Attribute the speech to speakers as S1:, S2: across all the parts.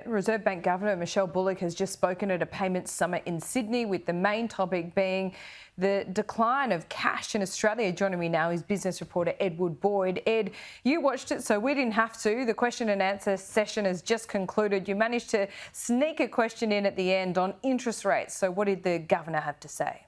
S1: Reserve Bank Governor Michele Bullock has just spoken at a payments summit in Sydney, with the main topic being the decline of cash in Australia. Joining me now is business reporter Edward Boyd. Ed, you watched it, so we didn't have to. The question and answer session has just concluded. You managed to sneak a question in at the end on interest rates. So what did the governor have to say?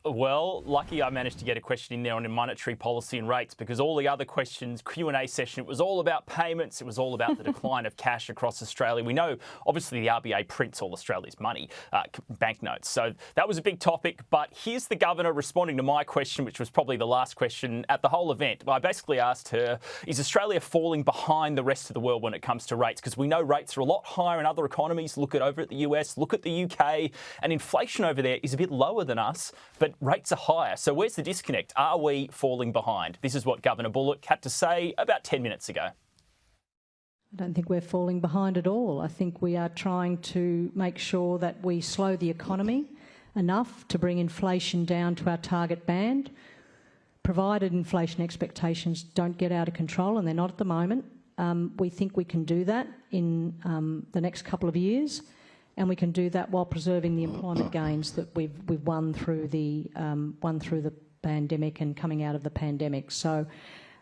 S2: Well, lucky I managed to get a question in there on monetary policy and rates, because all the other questions, Q&A session, it was all about payments. It was all about the decline of cash across Australia. We know, obviously, the RBA prints all Australia's money, banknotes. So that was a big topic. But here's the governor responding to my question, which was probably the last question at the whole event. I basically asked her, is Australia falling behind the rest of the world when it comes to rates? Because we know rates are a lot higher in other economies. Look over at the US, look at the UK, and inflation over there is a bit lower than us, but rates are higher. So where's the disconnect? Are we falling behind? This is what Governor Bullock had to say about 10 minutes ago.
S3: I don't think we're falling behind at all. I think we are trying to make sure that we slow the economy enough to bring inflation down to our target band, provided inflation expectations don't get out of control, and they're not at the moment. We think we can do that in the next couple of years. And we can do that while preserving the employment gains that we've won through the pandemic and coming out of the pandemic. So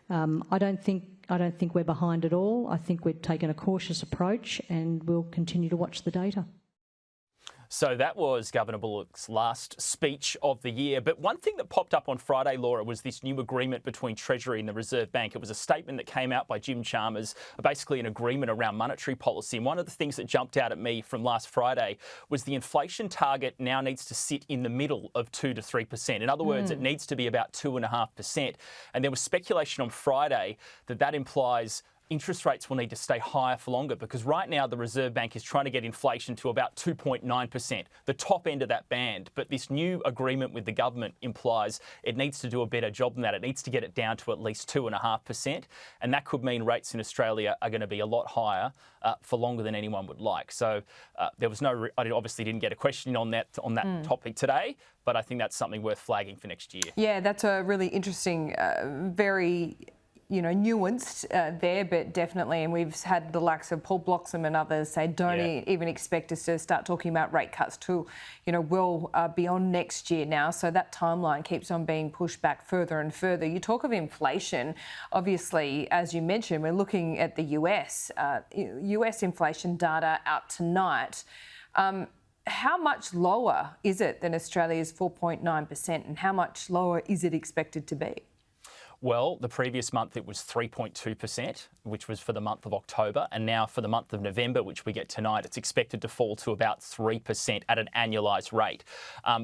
S3: I don't think we're behind at all. I think we've taken a cautious approach, and we'll continue to watch the data.
S2: So that was Governor Bullock's last speech of the year. But one thing that popped up on Friday, Laura, was this new agreement between Treasury and the Reserve Bank. It was a statement that came out by Jim Chalmers, basically an agreement around monetary policy. And one of the things that jumped out at me from last Friday was the inflation target now needs to sit in the middle of 2 to 3%. In other words, it needs to be about 2.5%. And there was speculation on Friday that that implies interest rates will need to stay higher for longer, because right now the Reserve Bank is trying to get inflation to about 2.9%, the top end of that band. But this new agreement with the government implies it needs to do a better job than that. It needs to get it down to at least 2.5%. And that could mean rates in Australia are going to be a lot higher for longer than anyone would like. So there was I obviously didn't get a question on that topic today, but I think that's something worth flagging for next year.
S1: Yeah, that's a really interesting, very nuanced there, but definitely, and we've had the likes of Paul Bloxham and others say don't even expect us to start talking about rate cuts till, well beyond next year now. So that timeline keeps on being pushed back further and further. You talk of inflation, obviously, as you mentioned, we're looking at the US inflation data out tonight. How much lower is it than Australia's 4.9%, and how much lower is it expected to be?
S2: Well, the previous month it was 3.2%, which was for the month of October. And now for the month of November, which we get tonight, it's expected to fall to about 3% at an annualised rate.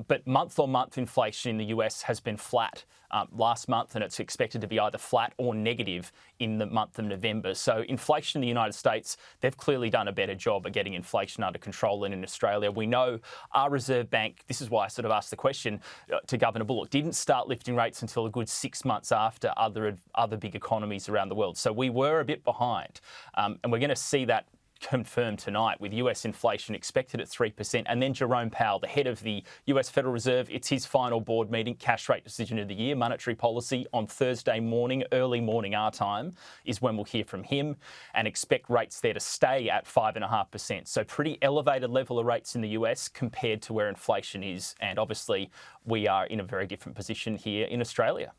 S2: But month-on-month inflation in the US has been flat last month, and it's expected to be either flat or negative in the month of November. So inflation in the United States, they've clearly done a better job at getting inflation under control than in Australia. We know our Reserve Bank, this is why I sort of asked the question to Governor Bullock, didn't start lifting rates until a good 6 months after other big economies around the world. So we were a bit behind, and we're going to see that confirmed tonight with US inflation expected at 3%. And then Jerome Powell, the head of the US Federal Reserve, it's his final board meeting, cash rate decision of the year, monetary policy on Thursday morning, early morning our time, is when we'll hear from him, and expect rates there to stay at 5.5%. So pretty elevated level of rates in the US compared to where inflation is. And obviously we are in a very different position here in Australia.